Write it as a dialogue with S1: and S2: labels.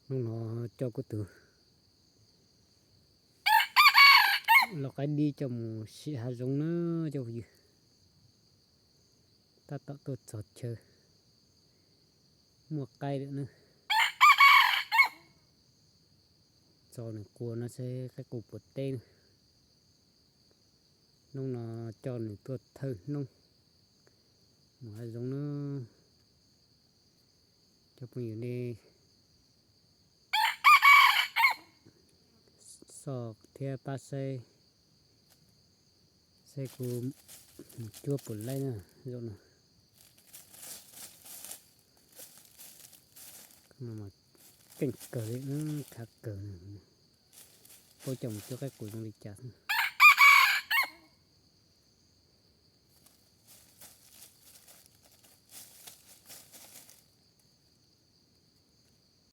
S1: nó cho cô tử nó cái đi cho mù xị hạ giống nó cho gì ta tạo tốt sọt chơi một cây nữa sau này cua nó sẽ cái cục bột tên nông nó cho này tuột thơ nông mà giống nó cho mình đi sọt theo ta xe của chua bột lên nè rồi nè mà cảnh cờ nó thả cờ bố chồng cho cái củi trong đi chặt